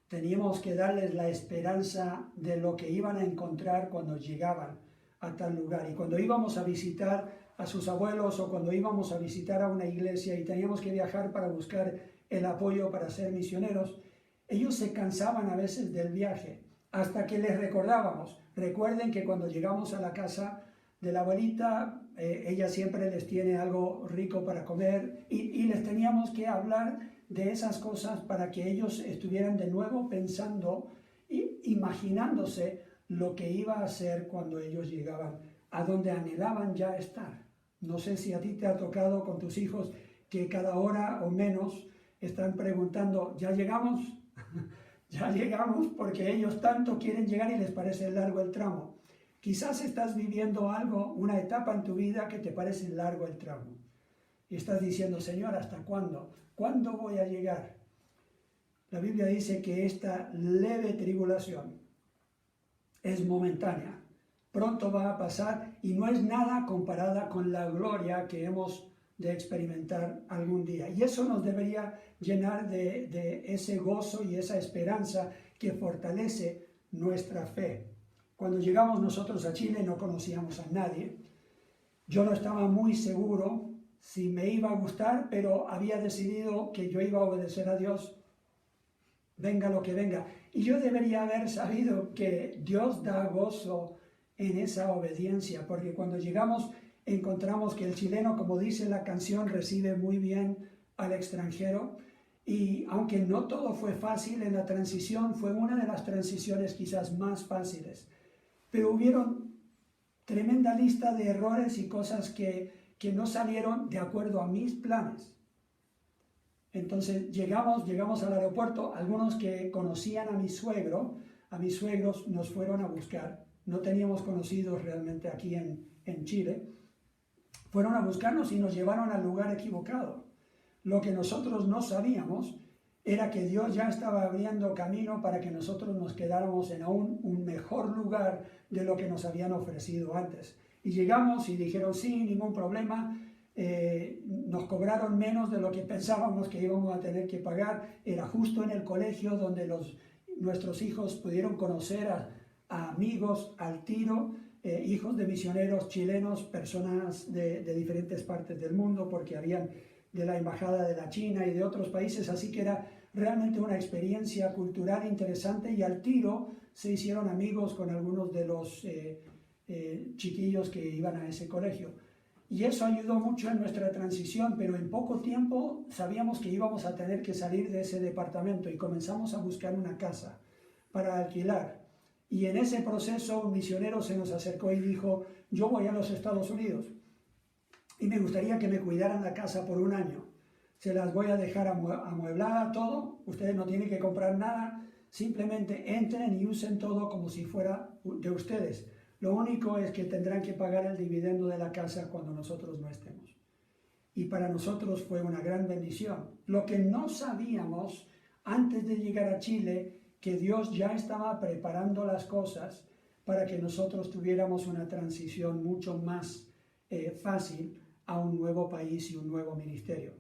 teníamos que darles la esperanza de lo que iban a encontrar cuando llegaban a tal lugar. Y cuando íbamos a visitar a sus abuelos o cuando íbamos a visitar a una iglesia y teníamos que viajar para buscar el apoyo para ser misioneros, ellos se cansaban a veces del viaje, hasta que les recordábamos. Recuerden que cuando llegamos a la casa de la abuelita, ella siempre les tiene algo rico para comer y les teníamos que hablar de esas cosas para que ellos estuvieran de nuevo pensando e imaginándose lo que iba a ser cuando ellos llegaban a donde anhelaban ya estar. No sé si a ti te ha tocado con tus hijos que cada hora o menos están preguntando, ¿ya llegamos? Ya llegamos, porque ellos tanto quieren llegar y les parece largo el tramo. Quizás estás viviendo algo, una etapa en tu vida que te parece largo el tramo. Y estás diciendo, Señor, ¿hasta cuándo? ¿Cuándo voy a llegar? La Biblia dice que esta leve tribulación es momentánea. Pronto va a pasar y no es nada comparada con la gloria que hemos de experimentar algún día. Y eso nos debería llenar de ese gozo y esa esperanza que fortalece nuestra fe. Cuando llegamos nosotros a Chile no conocíamos a nadie. Yo no estaba muy seguro si me iba a gustar, pero había decidido que yo iba a obedecer a Dios, venga lo que venga. Y yo debería haber sabido que Dios da gozo en esa obediencia, porque cuando llegamos encontramos que el chileno, como dice la canción, recibe muy bien al extranjero. Y aunque no todo fue fácil en la transición, fue una de las transiciones quizás más fáciles. Pero hubieron tremenda lista de errores y cosas que no salieron de acuerdo a mis planes. Entonces llegamos al aeropuerto, algunos que conocían a mis suegros nos fueron a buscar. No teníamos conocidos realmente aquí en Chile. Fueron a buscarnos y nos llevaron al lugar equivocado. Lo que nosotros no sabíamos era que Dios ya estaba abriendo camino para que nosotros nos quedáramos en aún un mejor lugar de lo que nos habían ofrecido antes. Y llegamos y dijeron, sí, ningún problema, nos cobraron menos de lo que pensábamos que íbamos a tener que pagar. Era justo en el colegio donde nuestros hijos pudieron conocer a amigos al tiro, hijos de misioneros chilenos, personas de diferentes partes del mundo, porque habían de la embajada de la China y de otros países, así que era realmente una experiencia cultural interesante y al tiro se hicieron amigos con algunos de los chiquillos que iban a ese colegio. Y eso ayudó mucho en nuestra transición, pero en poco tiempo sabíamos que íbamos a tener que salir de ese departamento y comenzamos a buscar una casa para alquilar. Y en ese proceso un misionero se nos acercó y dijo, yo voy a los Estados Unidos y me gustaría que me cuidaran la casa por un año. Se las voy a dejar amueblada todo, ustedes no tienen que comprar nada, simplemente entren y usen todo como si fuera de ustedes. Lo único es que tendrán que pagar el dividendo de la casa cuando nosotros no estemos. Y para nosotros fue una gran bendición. Lo que no sabíamos antes de llegar a Chile, que Dios ya estaba preparando las cosas para que nosotros tuviéramos una transición mucho más fácil a un nuevo país y un nuevo ministerio.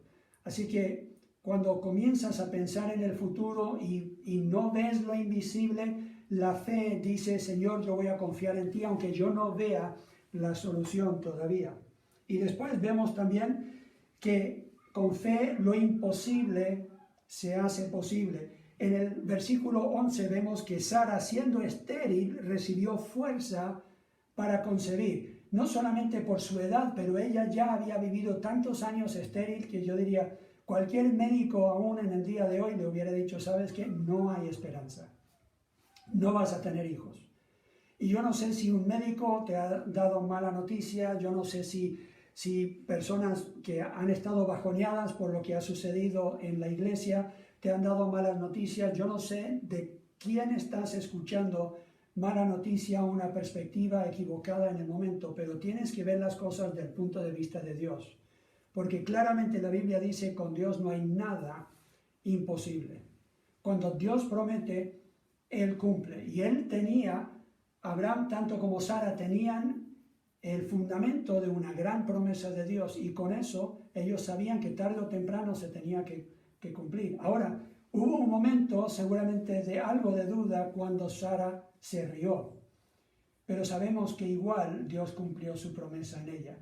Así que cuando comienzas a pensar en el futuro y no ves lo invisible, la fe dice, Señor, yo voy a confiar en ti, aunque yo no vea la solución todavía. Y después vemos también que con fe lo imposible se hace posible. En el versículo 11 vemos que Sara, siendo estéril, recibió fuerza para concebir. No solamente por su edad, pero ella ya había vivido tantos años estéril que yo diría, cualquier médico aún en el día de hoy le hubiera dicho, ¿sabes qué? No hay esperanza. No vas a tener hijos. Y yo no sé si un médico te ha dado mala noticia, yo no sé si personas que han estado bajoneadas por lo que ha sucedido en la iglesia te han dado malas noticias, yo no sé de quién estás escuchando mala noticia, una perspectiva equivocada en el momento, pero tienes que ver las cosas del punto de vista de Dios. Porque claramente la Biblia dice, con Dios no hay nada imposible. Cuando Dios promete, Él cumple. Y Abraham tanto como Sara tenían el fundamento de una gran promesa de Dios. Y con eso ellos sabían que tarde o temprano se tenía que cumplir. Ahora, Hubo un momento seguramente de algo de duda cuando Sara se rió, pero sabemos que igual Dios cumplió su promesa en ella.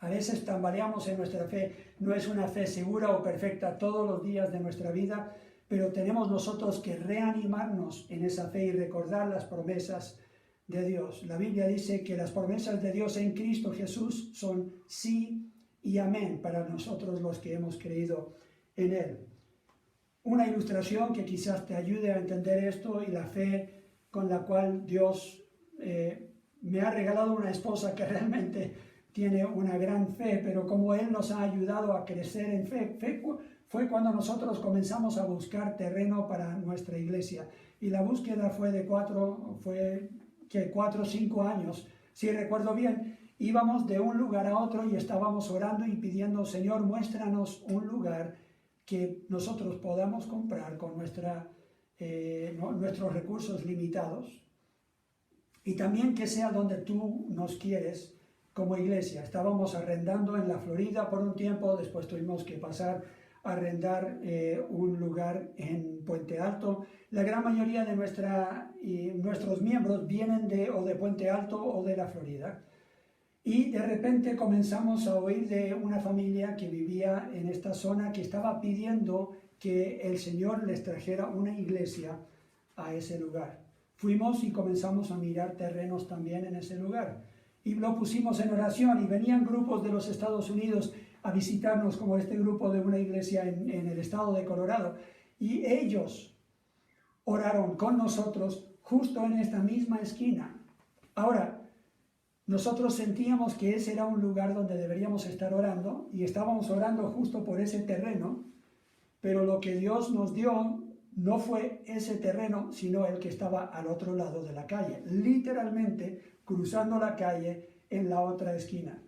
A veces tambaleamos en nuestra fe, no es una fe segura o perfecta todos los días de nuestra vida, pero tenemos nosotros que reanimarnos en esa fe y recordar las promesas de Dios. La Biblia dice que las promesas de Dios en Cristo Jesús son sí y amén para nosotros los que hemos creído en Él. Una ilustración que quizás te ayude a entender esto y la fe con la cual Dios me ha regalado una esposa que realmente tiene una gran fe, pero como Él nos ha ayudado a crecer en fe, fue cuando nosotros comenzamos a buscar terreno para nuestra iglesia. Y la búsqueda fue de 4 o 5 años. Si recuerdo bien, íbamos de un lugar a otro y estábamos orando y pidiendo, Señor, muéstranos un lugar que nosotros podamos comprar con nuestros recursos limitados. Y también que sea donde tú nos quieres como iglesia. Estábamos arrendando en la Florida por un tiempo, después tuvimos que pasar a arrendar un lugar en Puente Alto. La gran mayoría de nuestros miembros vienen de Puente Alto o de la Florida. Y de repente comenzamos a oír de una familia que vivía en esta zona que estaba pidiendo que el Señor les trajera una iglesia a ese lugar. Fuimos y comenzamos a mirar terrenos también en ese lugar. Y lo pusimos en oración y venían grupos de los Estados Unidos a visitarnos, como este grupo de una iglesia en el estado de Colorado. Y ellos oraron con nosotros justo en esta misma esquina. Ahora, nosotros sentíamos que ese era un lugar donde deberíamos estar orando y estábamos orando justo por ese terreno, pero lo que Dios nos dio no fue ese terreno, sino el que estaba al otro lado de la calle, literalmente cruzando la calle en la otra esquina.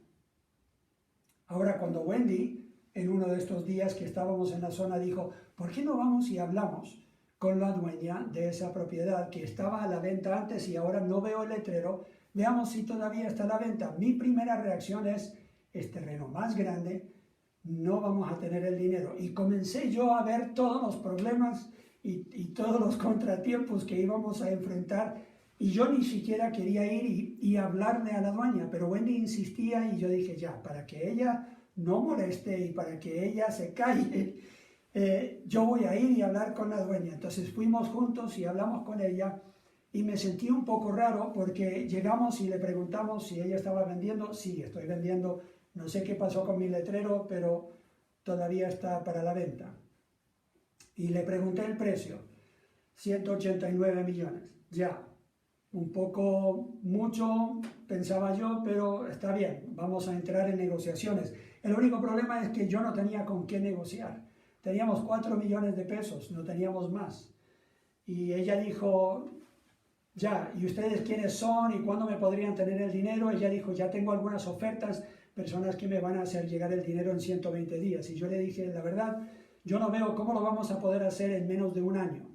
Ahora, cuando Wendy, en uno de estos días que estábamos en la zona, dijo, ¿por qué no vamos y hablamos con la dueña de esa propiedad que estaba a la venta antes y ahora no veo el letrero? Veamos si todavía está a la venta. Mi primera reacción es terreno más grande, no vamos a tener el dinero. Y comencé yo a ver todos los problemas y todos los contratiempos que íbamos a enfrentar. Y yo ni siquiera quería ir y hablarle a la dueña, pero Wendy insistía y yo dije, ya, para que ella no moleste y para que ella se calle, yo voy a ir y hablar con la dueña. Entonces fuimos juntos y hablamos con ella. Y me sentí un poco raro porque llegamos y le preguntamos si ella estaba vendiendo. Sí, estoy vendiendo. No sé qué pasó con mi letrero, pero todavía está para la venta. Y le pregunté el precio. 189 millones. Ya, un poco mucho, pensaba yo, pero está bien. Vamos a entrar en negociaciones. El único problema es que yo no tenía con qué negociar. Teníamos 4 millones de pesos, no teníamos más. Y ella dijo... Ya, ¿y ustedes quiénes son y cuándo me podrían tener el dinero? Ella dijo, ya tengo algunas ofertas, personas que me van a hacer llegar el dinero en 120 días. Y yo le dije, la verdad, yo no veo cómo lo vamos a poder hacer en menos de un año.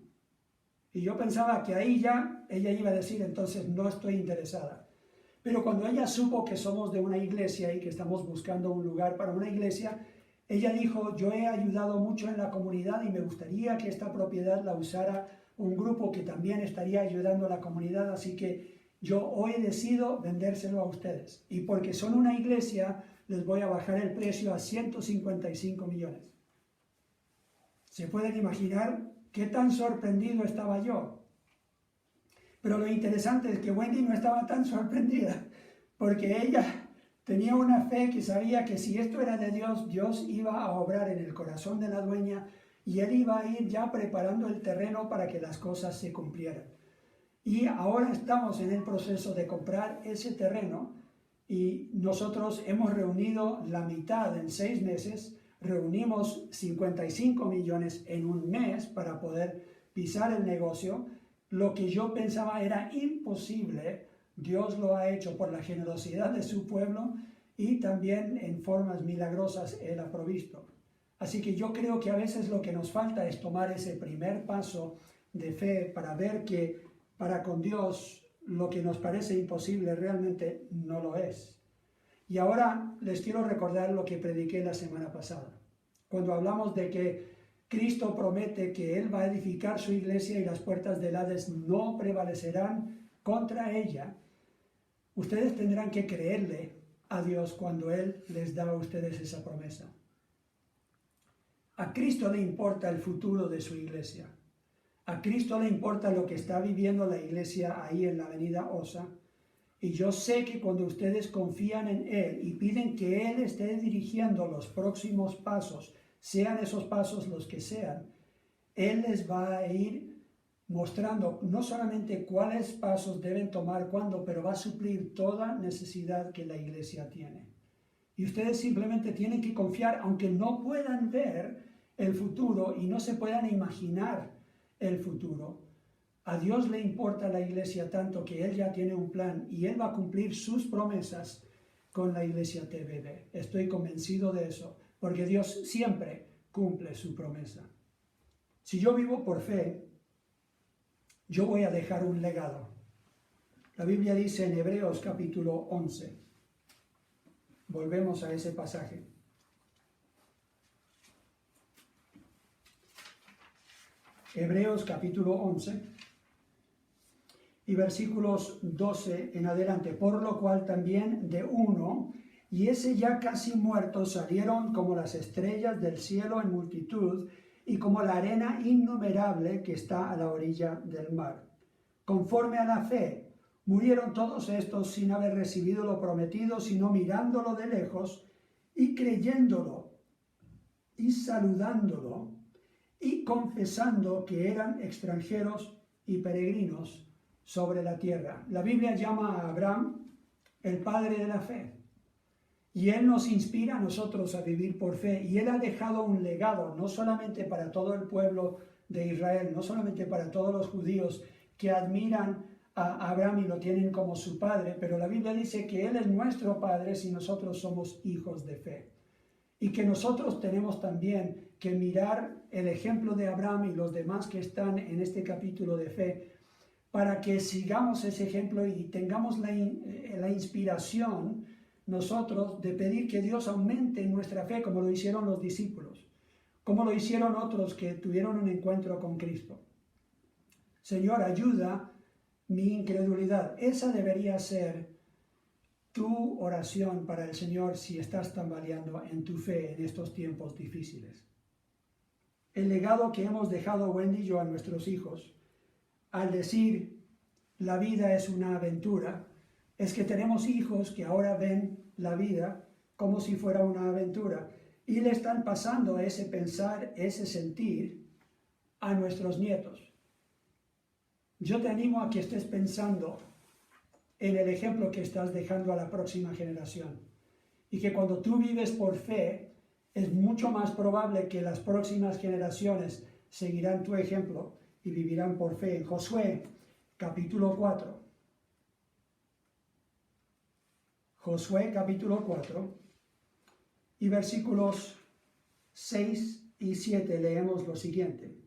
Y yo pensaba que ahí ya ella iba a decir, entonces no estoy interesada. Pero cuando ella supo que somos de una iglesia y que estamos buscando un lugar para una iglesia, ella dijo, yo he ayudado mucho en la comunidad y me gustaría que esta propiedad la usara un grupo que también estaría ayudando a la comunidad, así que yo hoy decido vendérselo a ustedes. Y porque son una iglesia, les voy a bajar el precio a 155 millones. ¿Se pueden imaginar qué tan sorprendido estaba yo? Pero lo interesante es que Wendy no estaba tan sorprendida, porque ella tenía una fe que sabía que si esto era de Dios, Dios iba a obrar en el corazón de la dueña y él iba a ir ya preparando el terreno para que las cosas se cumplieran. Y ahora estamos en el proceso de comprar ese terreno y nosotros hemos reunido la mitad en 6 meses, reunimos 55 millones en un mes para poder pisar el negocio. Lo que yo pensaba era imposible, Dios lo ha hecho por la generosidad de su pueblo y también en formas milagrosas Él ha provisto. Así que yo creo que a veces lo que nos falta es tomar ese primer paso de fe para ver que para con Dios lo que nos parece imposible realmente no lo es. Y ahora les quiero recordar lo que prediqué la semana pasada, cuando hablamos de que Cristo promete que Él va a edificar su iglesia y las puertas del Hades no prevalecerán contra ella. Ustedes tendrán que creerle a Dios cuando Él les da a ustedes esa promesa. A Cristo le importa el futuro de su iglesia. A Cristo le importa lo que está viviendo la iglesia ahí en la avenida Osa. Y yo sé que cuando ustedes confían en Él y piden que Él esté dirigiendo los próximos pasos, sean esos pasos los que sean, Él les va a ir mostrando no solamente cuáles pasos deben tomar, cuándo, pero va a suplir toda necesidad que la iglesia tiene. Y ustedes simplemente tienen que confiar, aunque no puedan ver el futuro y no se puedan imaginar el futuro. A Dios le importa la iglesia tanto que Él ya tiene un plan y Él va a cumplir sus promesas con la iglesia TBD. Estoy convencido de eso, porque Dios siempre cumple su promesa. Si yo vivo por fe, yo voy a dejar un legado. La Biblia dice en Hebreos capítulo 11. Volvemos a ese pasaje. Hebreos capítulo 11 y versículos 12 en adelante. Por lo cual también de uno, y ese ya casi muerto, salieron como las estrellas del cielo en multitud, y como la arena innumerable que está a la orilla del mar. Conforme a la fe, murieron todos estos sin haber recibido lo prometido, sino mirándolo de lejos, y creyéndolo, y saludándolo, y confesando que eran extranjeros y peregrinos sobre la tierra. La Biblia llama a Abraham el padre de la fe. Y Él nos inspira a nosotros a vivir por fe. Y Él ha dejado un legado, no solamente para todo el pueblo de Israel, no solamente para todos los judíos que admiran a Abraham y lo tienen como su padre, pero la Biblia dice que Él es nuestro padre si nosotros somos hijos de fe. Y que nosotros tenemos también que mirar el ejemplo de Abraham y los demás que están en este capítulo de fe, para que sigamos ese ejemplo y tengamos la inspiración nosotros de pedir que Dios aumente nuestra fe, como lo hicieron los discípulos, como lo hicieron otros que tuvieron un encuentro con Cristo. Señor, ayuda mi incredulidad. Esa debería ser tu oración para el Señor si estás tambaleando en tu fe en estos tiempos difíciles. El legado que hemos dejado Wendy y yo a nuestros hijos, al decir la vida es una aventura, es que tenemos hijos que ahora ven la vida como si fuera una aventura y le están pasando ese pensar, ese sentir a nuestros nietos. Yo te animo a que estés pensando en el ejemplo que estás dejando a la próxima generación y que cuando tú vives por fe, es mucho más probable que las próximas generaciones seguirán tu ejemplo y vivirán por fe. En Josué, capítulo 4. Josué, capítulo 4, y versículos 6 y 7 leemos lo siguiente.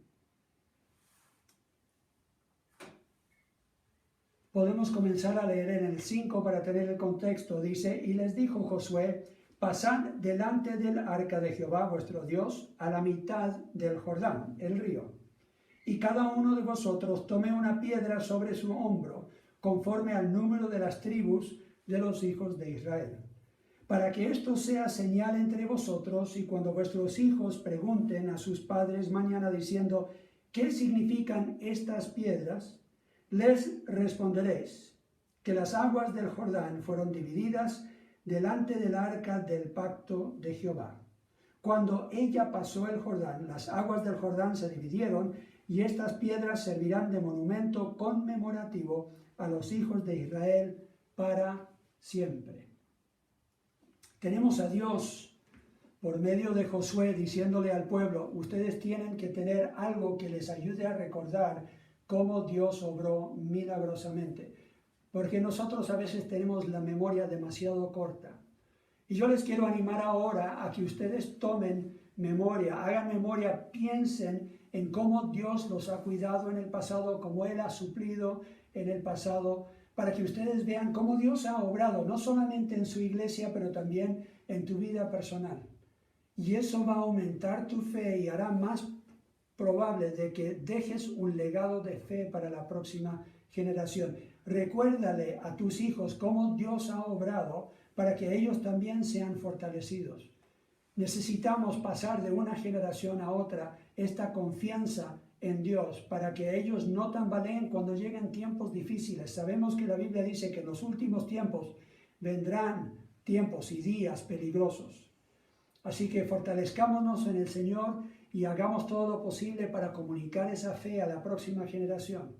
Podemos comenzar a leer en el 5 para tener el contexto. Dice, y les dijo Josué, pasad delante del arca de Jehová vuestro Dios a la mitad del Jordán, el río. Y cada uno de vosotros tome una piedra sobre su hombro, conforme al número de las tribus de los hijos de Israel, para que esto sea señal entre vosotros, y cuando vuestros hijos pregunten a sus padres mañana diciendo, ¿qué significan estas piedras?, les responderéis que las aguas del Jordán fueron divididas delante del arca del pacto de Jehová. Cuando ella pasó el Jordán, las aguas del Jordán se dividieron, y estas piedras servirán de monumento conmemorativo a los hijos de Israel para siempre. Tenemos a Dios por medio de Josué diciéndole al pueblo, ustedes tienen que tener algo que les ayude a recordar cómo Dios obró milagrosamente, porque nosotros a veces tenemos la memoria demasiado corta. Y yo les quiero animar ahora a que ustedes tomen memoria, hagan memoria, piensen en cómo Dios los ha cuidado en el pasado, cómo Él ha suplido en el pasado, para que ustedes vean cómo Dios ha obrado, no solamente en su iglesia, pero también en tu vida personal. Y eso va a aumentar tu fe y hará más probable de que dejes un legado de fe para la próxima generación. Recuérdale a tus hijos cómo Dios ha obrado para que ellos también sean fortalecidos. Necesitamos pasar de una generación a otra esta confianza en Dios para que ellos no tambaleen cuando lleguen tiempos difíciles. Sabemos que la Biblia dice que en los últimos tiempos vendrán tiempos y días peligrosos. Así que fortalezcámonos en el Señor y hagamos todo lo posible para comunicar esa fe a la próxima generación.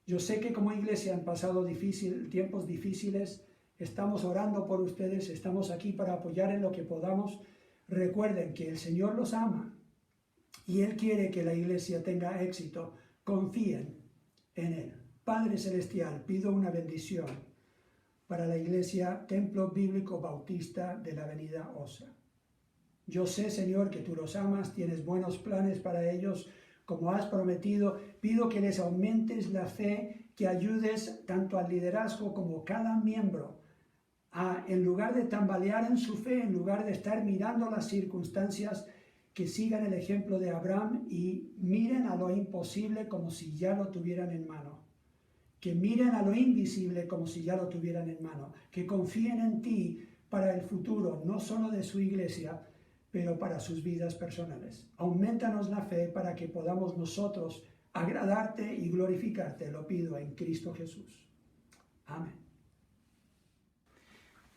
Yo sé que como iglesia han pasado tiempos difíciles, estamos orando por ustedes, estamos aquí para apoyar en lo que podamos. Recuerden que el Señor los ama y Él quiere que la iglesia tenga éxito. Confíen en Él. Padre Celestial, pido una bendición para la iglesia Templo Bíblico Bautista de la Avenida Osa. Yo sé, Señor, que tú los amas, tienes buenos planes para ellos, como has prometido. Pido que les aumentes la fe, que ayudes tanto al liderazgo como cada miembro a, en lugar de tambalear en su fe, en lugar de estar mirando las circunstancias, que sigan el ejemplo de Abraham y miren a lo imposible como si ya lo tuvieran en mano. Que miren a lo invisible como si ya lo tuvieran en mano. Que confíen en ti para el futuro, no solo de su iglesia, pero para sus vidas personales. Aumentanos la fe para que podamos nosotros agradarte y glorificarte. Lo pido en Cristo Jesús. Amén.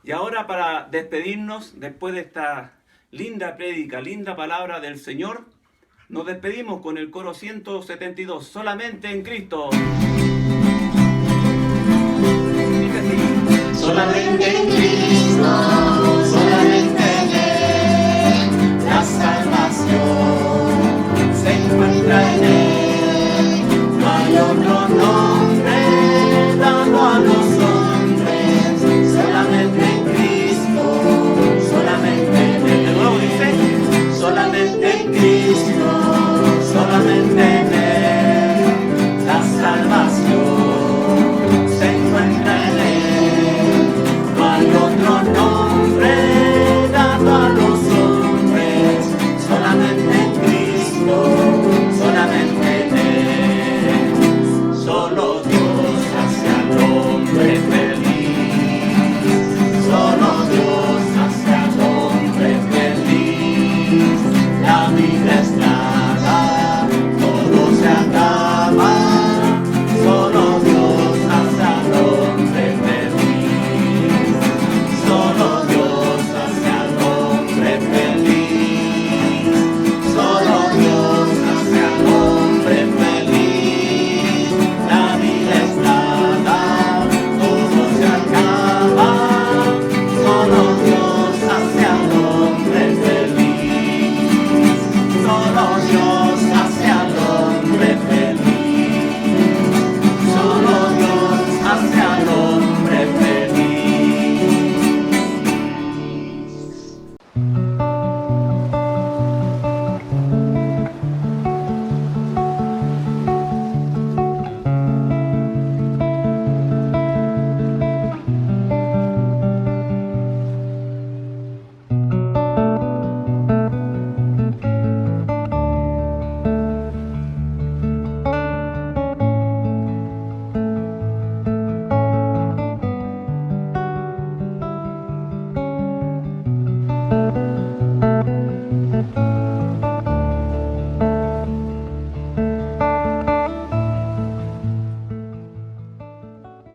Y ahora, para despedirnos, después de esta linda prédica, linda palabra del Señor, nos despedimos con el coro 172, solamente en Cristo. Solamente en Cristo.